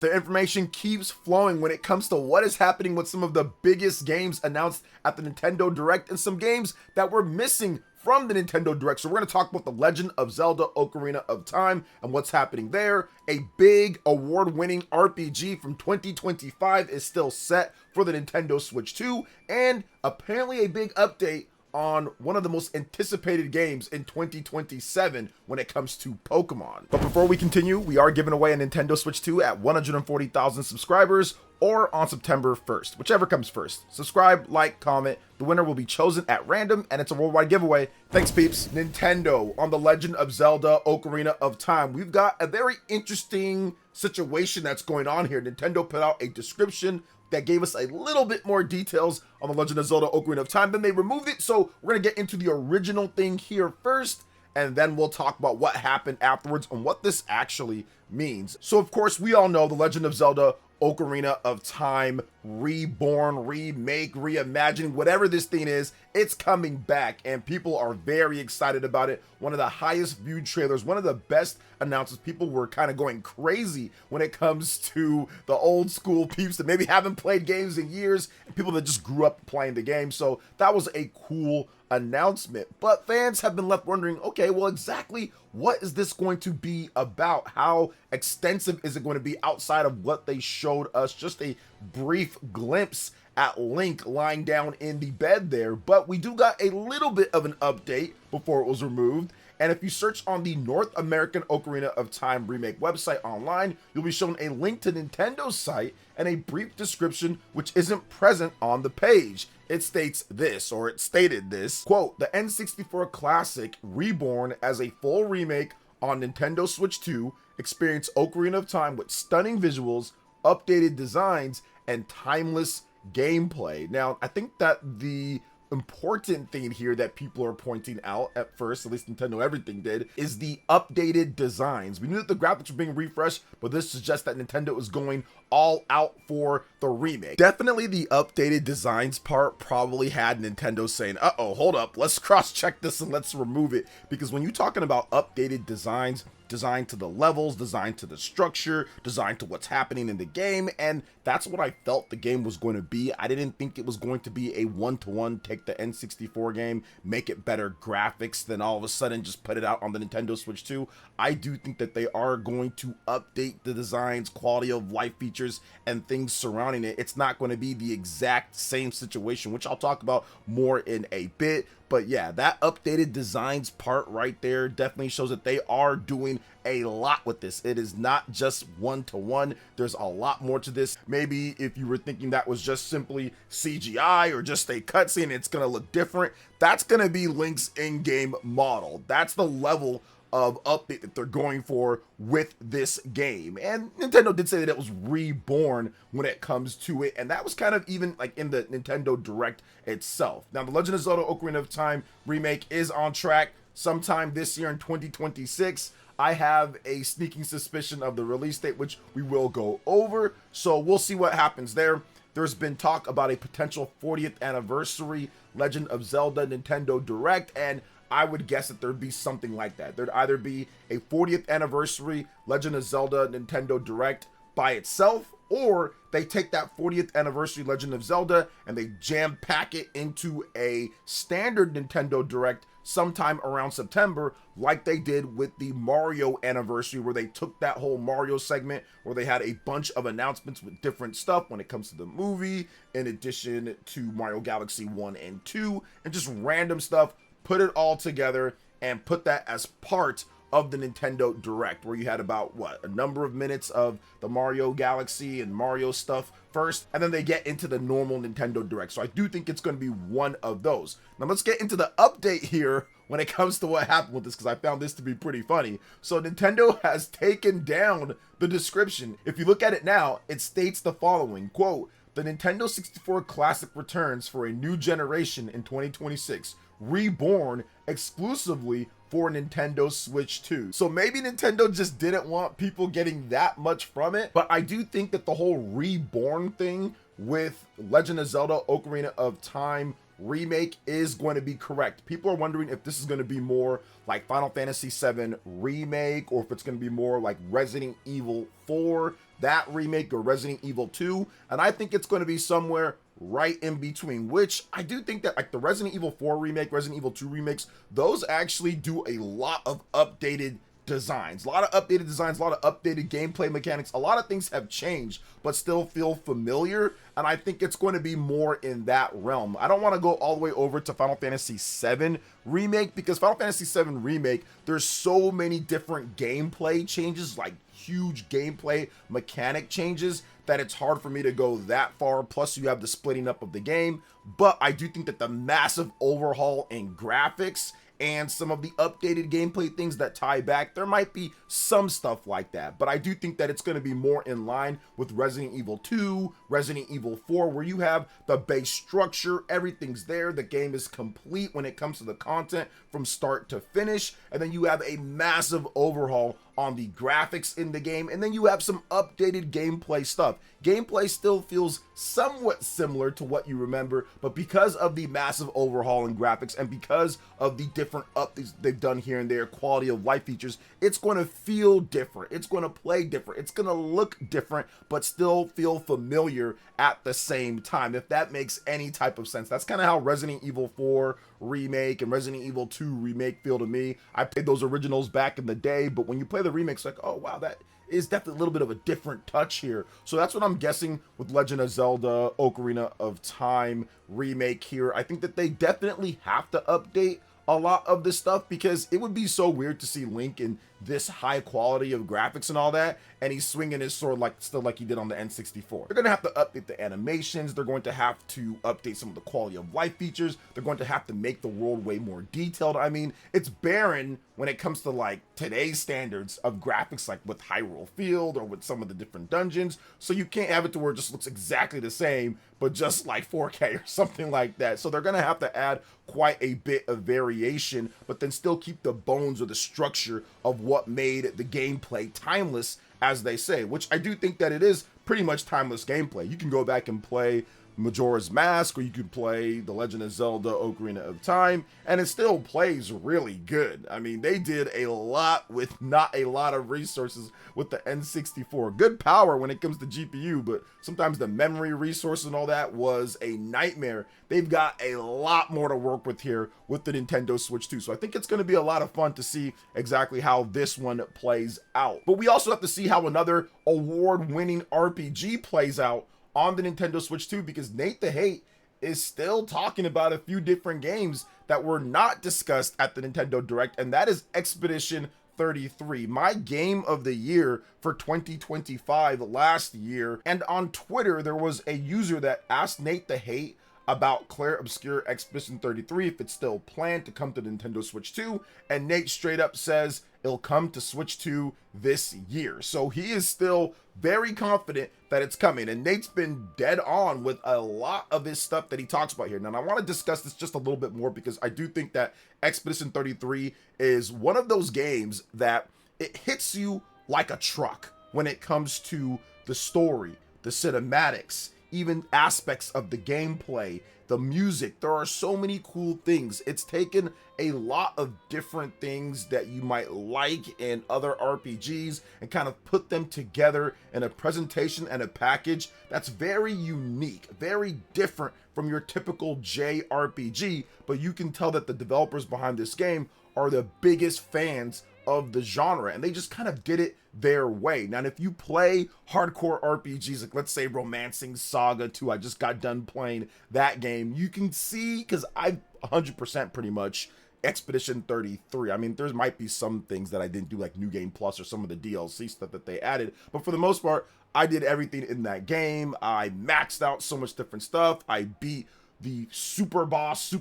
The information keeps flowing when it comes to what is happening with some of the biggest games announced at the Nintendo Direct and some games that were missing from the Nintendo Direct. So we're going to talk about the Legend of Zelda Ocarina of Time and what's happening there. A big award-winning RPG from 2025 is still set for the Nintendo Switch 2, and apparently a big update on one of the most anticipated games in 2027 when it comes to Pokemon. But before we continue, we are giving away a Nintendo Switch 2 at 140,000 subscribers or on September 1st, whichever comes first. Subscribe, like, comment. The winner will be chosen at random, and it's a worldwide giveaway. Thanks, peeps. Nintendo on the Legend of Zelda Ocarina of Time. We've got a very interesting situation that's going on here. Nintendo put out a description that gave us a little bit more details on the Legend of Zelda Ocarina of Time. Then they removed it, so we're gonna get into the original thing here first, and then we'll talk about what happened afterwards and what this actually means. So of course, we all know the Legend of Zelda Ocarina of Time Reborn, Remake, Reimagining, whatever this thing is, it's coming back and people are very excited about it. One of the highest viewed trailers, one of the best announcements. People were kind of going crazy when it comes to the old school peeps that maybe haven't played games in years and people that just grew up playing the game. So that was a cool announcement, but fans have been left wondering, okay, well, exactly what is this going to be about? How extensive is it going to be outside of what they showed us? Just a brief glimpse at Link lying down in the bed there, but we do got a little bit of an update before it was removed. And if you search on the North American Ocarina of Time Remake website online, you'll be shown a link to Nintendo's site and a brief description which isn't present on the page. It states this, or it stated this, quote, "The N64 classic Reborn as a full remake on Nintendo Switch 2, experience Ocarina of Time with stunning visuals, updated designs, and timeless gameplay." Now, I think that the important thing here that people are pointing out at first, at least Nintendo everything did, is the updated designs. We knew that the graphics were being refreshed, but this suggests that Nintendo is going all out for the remake. Definitely the updated designs part probably had Nintendo saying, uh-oh, hold up, let's cross-check this and let's remove it. Because when you're talking about updated designs, designed to the levels, designed to the structure, designed to what's happening in the game, and that's what I felt the game was going to be. I didn't think it was going to be a one-to-one, take the N64 game, make it better graphics, then all of a sudden just put it out on the Nintendo Switch 2. I do think that they are going to update the designs, quality of life features, and things surrounding it. It's not going to be the exact same situation, which I'll talk about more in a bit. But yeah, that updated designs part right there definitely shows that they are doing a lot with this. It is not just one-to-one. There's a lot more to this. Maybe if you were thinking that was just simply CGI or just a cutscene, it's going to look different. That's going to be Link's in-game model. That's the level of update that they're going for with this game. And Nintendo did say that it was reborn when it comes to it, and that was kind of even like in the Nintendo Direct itself. Now, the Legend of Zelda Ocarina of Time Remake is on track sometime this year in 2026. I have a sneaking suspicion of the release date, which we will go over, so we'll see what happens there. There's been talk about a potential 40th anniversary Legend of Zelda Nintendo Direct, and I would guess that there'd be something like that. There'd either be a 40th anniversary Legend of Zelda Nintendo Direct by itself, or they take that 40th anniversary Legend of Zelda and they jam pack it into a standard Nintendo Direct sometime around September, like they did with the Mario anniversary, where they took that whole Mario segment where they had a bunch of announcements with different stuff when it comes to the movie, in addition to Mario Galaxy 1 and 2, and just random stuff, put it all together and put that as part of the Nintendo Direct, where you had about, what, a number of minutes of the Mario Galaxy and Mario stuff first, and then they get into the normal Nintendo Direct. So I do think it's going to be one of those. Now let's get into the update here when it comes to what happened with this, because I found this to be pretty funny. So Nintendo has taken down the description. If you look at it now, it states the following, quote, "The Nintendo 64 Classic returns for a new generation in 2026, reborn exclusively for Nintendo Switch 2. So maybe Nintendo just didn't want people getting that much from it, but I do think that the whole reborn thing with Legend of Zelda Ocarina of Time Remake is going to be correct. People are wondering if this is going to be more like Final Fantasy VII Remake, or if it's going to be more like Resident Evil 4, that remake, or Resident Evil 2. And I think it's going to be somewhere right in between, which I do think that like the Resident Evil 4 remake, Resident Evil 2 remakes, those actually do a lot of updated designs, a lot of updated designs, a lot of updated gameplay mechanics. A lot of things have changed but still feel familiar, and I think it's going to be more in that realm. I don't want to go all the way over to Final Fantasy VII Remake, because Final Fantasy VII Remake, there's so many different gameplay changes, like huge gameplay mechanic changes, that it's hard for me to go that far. Plus you have the splitting up of the game. But I do think that the massive overhaul in graphics and some of the updated gameplay things that tie back, there might be some stuff like that. But I do think that it's going to be more in line with Resident Evil 2, Resident Evil 4, where you have the base structure, everything's there, the game is complete when it comes to the content from start to finish, and then you have a massive overhaul on the graphics in the game, and then you have some updated gameplay stuff. Gameplay still feels somewhat similar to what you remember, but because of the massive overhaul in graphics and because of the different updates they've done here and there, quality of life features, it's going to feel different, it's going to play different, it's going to look different, but still feel familiar at the same time, if that makes any type of sense. That's kind of how Resident Evil 4 Remake and Resident Evil 2 Remake feel to me. I played those originals back in the day, but when you play the remakes, like, oh wow, that is definitely a little bit of a different touch here. So that's what I'm guessing with Legend of Zelda Ocarina of Time Remake here. I think that they definitely have to update a lot of this stuff, because it would be so weird to see Link in this high quality of graphics and all that, and he's swinging his sword like still like he did on the N64. They're going to have to update the animations, they're going to have to update some of the quality of life features, they're going to have to make the world way more detailed. I mean, it's barren when it comes to like today's standards of graphics, like with Hyrule Field or with some of the different dungeons, so you can't have it to where it just looks exactly the same, but just like 4K or something like that. So they're going to have to add quite a bit of variation, but then still keep the bones or the structure of what made the gameplay timeless, as they say, which I do think that it is pretty much timeless gameplay. You can go back and play Majora's Mask, or you could play The Legend of Zelda Ocarina of Time, and it still plays really good. I mean, they did a lot with not a lot of resources with the N64. Good power when it comes to GPU, but sometimes the memory resources and all that was a nightmare. They've got a lot more to work with here with the Nintendo Switch 2. So I think it's going to be a lot of fun to see exactly how this one plays out. But we also have to see how another award-winning RPG plays out on the Nintendo Switch 2, because Nate the Hate is still talking about a few different games that were not discussed at the Nintendo Direct, and that is Expedition 33, my game of the year for 2025 last year. And on Twitter, there was a user that asked Nate the Hate about Clair Obscur Expedition 33, if it's still planned to come to the Nintendo Switch 2, and Nate straight up says it'll come to Switch 2 this year. So he is still very confident that it's coming, and Nate's been dead on with a lot of his stuff that he talks about here. Now, I want to discuss this just a little bit more, because I do think that Expedition 33 is one of those games that it hits you like a truck when it comes to the story, the cinematics, even aspects of the gameplay, the music. There are so many cool things. It's taken a lot of different things that you might like in other RPGs and kind of put them together in a presentation and a package that's very unique, very different from your typical JRPG, but you can tell that the developers behind this game are the biggest fans of the genre, and they just kind of did it their way. Now, if you play hardcore RPGs, like let's say Romancing Saga 2, I just got done playing that game, you can see, because I 100% pretty much Expedition 33. I mean, there might be some things that I didn't do, like New Game Plus or some of the DLC stuff that they added, but for the most part, I did everything in that game. I maxed out so much different stuff. I beat the super boss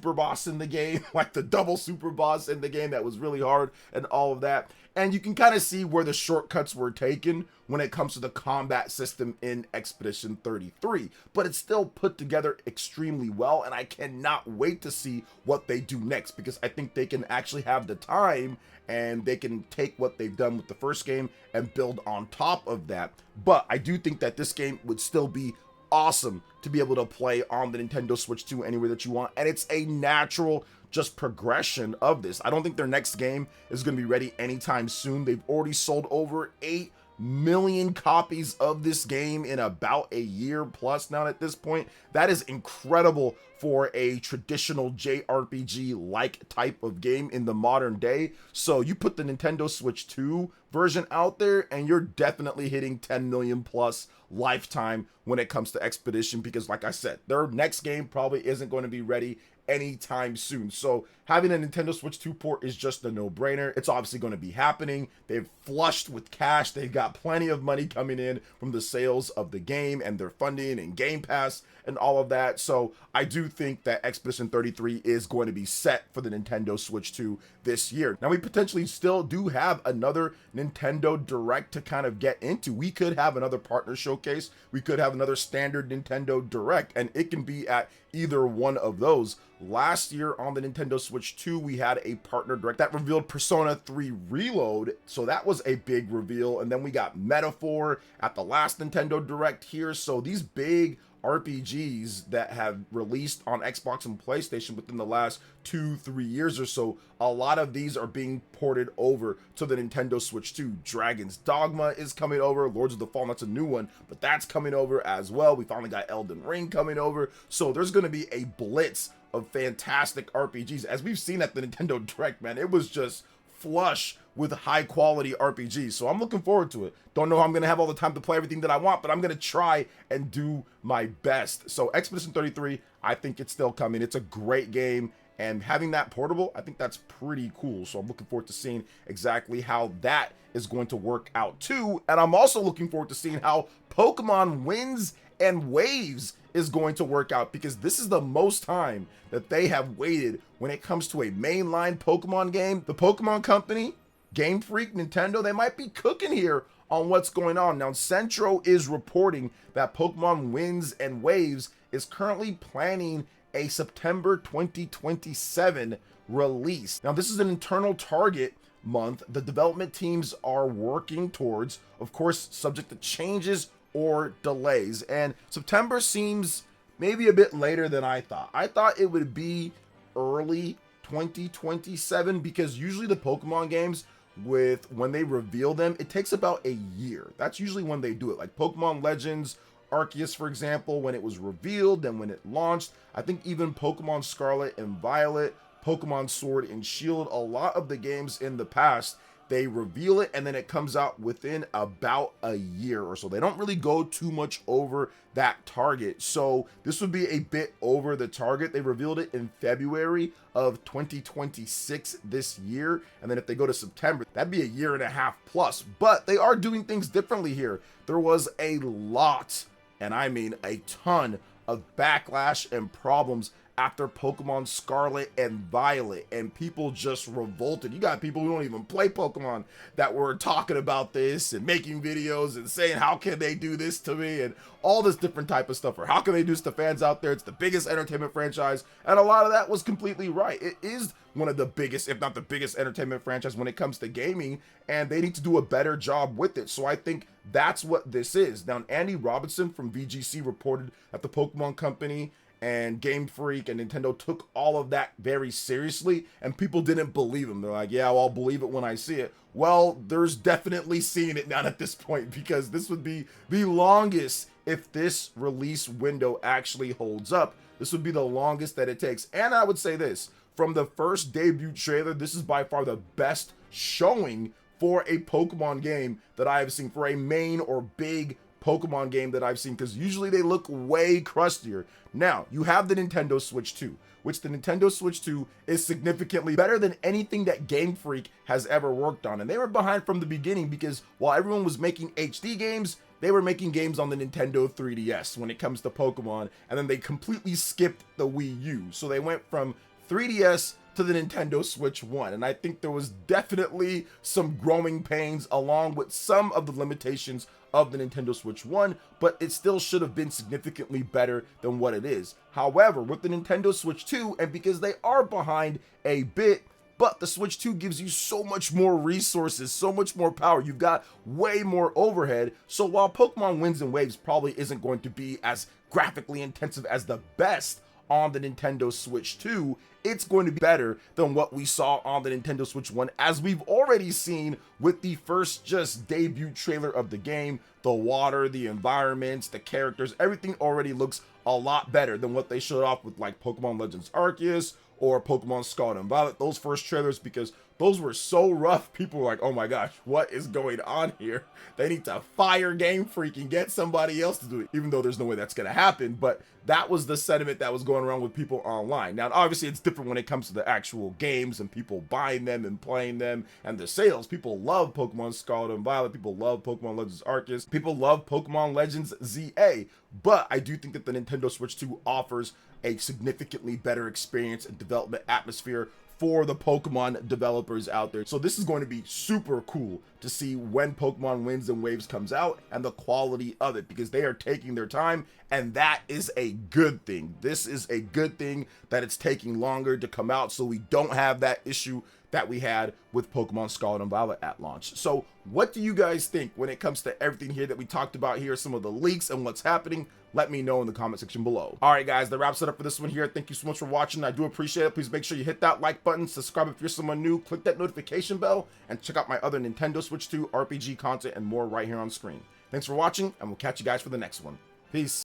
in the game, like the double super boss in the game that was really hard and all of that. And you can kind of see where the shortcuts were taken when it comes to the combat system in Expedition 33, but it's still put together extremely well, and I cannot wait to see what they do next, because I think they can actually have the time and they can take what they've done with the first game and build on top of that. But I do think that this game would still be awesome to be able to play on the Nintendo Switch 2 anywhere that you want, and it's a natural just progression of this. I don't think their next game is going to be ready anytime soon. They've already sold over 8 million copies of this game in about a year plus now at this point. That is incredible for a traditional JRPG like type of game in the modern day. So you put the Nintendo Switch 2 version out there and you're definitely hitting 10 million plus lifetime when it comes to Expedition, because like I said, their next game probably isn't going to be ready anytime soon. So having a Nintendo Switch 2 port is just a no-brainer. It's obviously going to be happening. They've flushed with cash. They've got plenty of money coming in from the sales of the game and their funding and Game Pass and all of that. So I do think that Expedition 33 is going to be set for the Nintendo Switch 2 this year. Now we potentially still do have another Nintendo Direct to kind of get into. We could have another partner showcase. We could have another standard Nintendo Direct, and it can be at either one of those. Last year on the Nintendo Switch 2, we had a partner direct that revealed Persona 3 Reload, so that was a big reveal. And then we got Metaphor at the last Nintendo Direct here. So these big RPGs that have released on Xbox and PlayStation within the last 2-3 years or so, a lot of these are being ported over to the Nintendo Switch 2. Dragon's Dogma is coming over. Lords of the Fallen, that's a new one, but that's coming over as well. We finally got Elden Ring coming over. So there's going to be a blitz of fantastic RPGs. As we've seen at the Nintendo Direct, man, it was just flush with high quality RPGs. So I'm looking forward to it. Don't know how I'm going to have all the time to play everything that I want, but I'm going to try and do my best. So Expedition 33, I think it's still coming. It's a great game, and having that portable, I think that's pretty cool. So I'm looking forward to seeing exactly how that is going to work out too. And I'm also looking forward to seeing how Pokemon Winds and Waves is going to work out, because this is the most time that they have waited when it comes to a mainline Pokemon game. The Pokemon Company, Game Freak, Nintendo, they might be cooking here on what's going on. Now, Centro is reporting that Pokemon Winds and Waves is currently planning a September 2027 release. Now, this is an internal target month the development teams are working towards, of course, subject to changes or delays. And September seems maybe a bit later than I thought. I thought it would be early 2027, because usually the Pokemon games, when they reveal them, it takes about a year. That's usually when they do it. Like Pokemon Legends Arceus, for example, when it was revealed and when it launched. I think even Pokemon Scarlet and Violet, Pokemon Sword and Shield, a lot of the games in the past, they reveal it and then it comes out within about a year or so. They don't really go too much over that target. So this would be a bit over the target. They revealed it in February of 2026 this year. And then if they go to September, that'd be a year and a half plus. But they are doing things differently here. There was a lot, and I mean a ton, of backlash and problems after Pokemon Scarlet and Violet, and people just revolted. You got people who don't even play Pokemon that were talking about this and making videos and saying, how can they do this to me, and all this different type of stuff, or how can they do this to fans out there? It's the biggest entertainment franchise, and a lot of that was completely right. It is one of the biggest, if not the biggest, entertainment franchise when it comes to gaming, and they need to do a better job with it. So I think that's what this is. Now, Andy Robinson from VGC reported that the Pokemon Company and Game Freak and Nintendo took all of that very seriously, and people didn't believe him. They're like, yeah, well, I'll believe it when I see it. Well, there's definitely seeing it now at this point, because this would be the longest, if this release window actually holds up, this would be the longest that it takes. And I would say this, from the first debut trailer, this is by far the best showing for a Pokemon game that I have seen, for a main or big Pokemon game that I've seen, because usually they look way crustier. Now, you have the Nintendo Switch 2, which the Nintendo Switch 2 is significantly better than anything that Game Freak has ever worked on. And they were behind from the beginning, because while everyone was making HD games, they were making games on the Nintendo 3DS when it comes to Pokemon, and then they completely skipped the Wii U. So they went from 3DS to the Nintendo Switch 1, and I think there was definitely some growing pains along with some of the limitations of the Nintendo Switch 1, but it still should have been significantly better than what it is. However, with the Nintendo Switch 2, and because they are behind a bit, but the Switch 2 gives you so much more resources, so much more power. You've got way more overhead. So while Pokemon Winds and Waves probably isn't going to be as graphically intensive as the best on the Nintendo Switch 2, it's going to be better than what we saw on the Nintendo Switch 1, as we've already seen with the first just debut trailer of the game. The water, the environments, the characters, everything already looks a lot better than what they showed off with like Pokemon Legends Arceus or Pokemon Scarlet and Violet, those first trailers, because those were so rough. People were like, oh my gosh, what is going on here? They need to fire Game Freak and get somebody else to do it, even though there's no way that's going to happen. But that was the sentiment that was going around with people online. Now, obviously, it's different when it comes to the actual games and people buying them and playing them and the sales. People love Pokemon Scarlet and Violet. People love Pokemon Legends Arceus. People love Pokemon Legends ZA. But I do think that the Nintendo Switch 2 offers a significantly better experience and development atmosphere for the Pokemon developers out there. So this is going to be super cool to see when Pokemon Winds and Waves comes out and the quality of it, because they are taking their time, and that is a good thing. This is a good thing that it's taking longer to come out, so we don't have that issue that we had with Pokemon Scarlet and Violet at launch. So what do you guys think when it comes to everything here that we talked about here, some of the leaks and what's happening? Let me know in the comment section below. All right, guys, that wraps it up for this one here. Thank you so much for watching. I do appreciate it. Please make sure you hit that like button, subscribe if you're someone new, click that notification bell, and check out my other Nintendo Switch 2 RPG content and more right here on screen. Thanks for watching, and we'll catch you guys for the next one. Peace.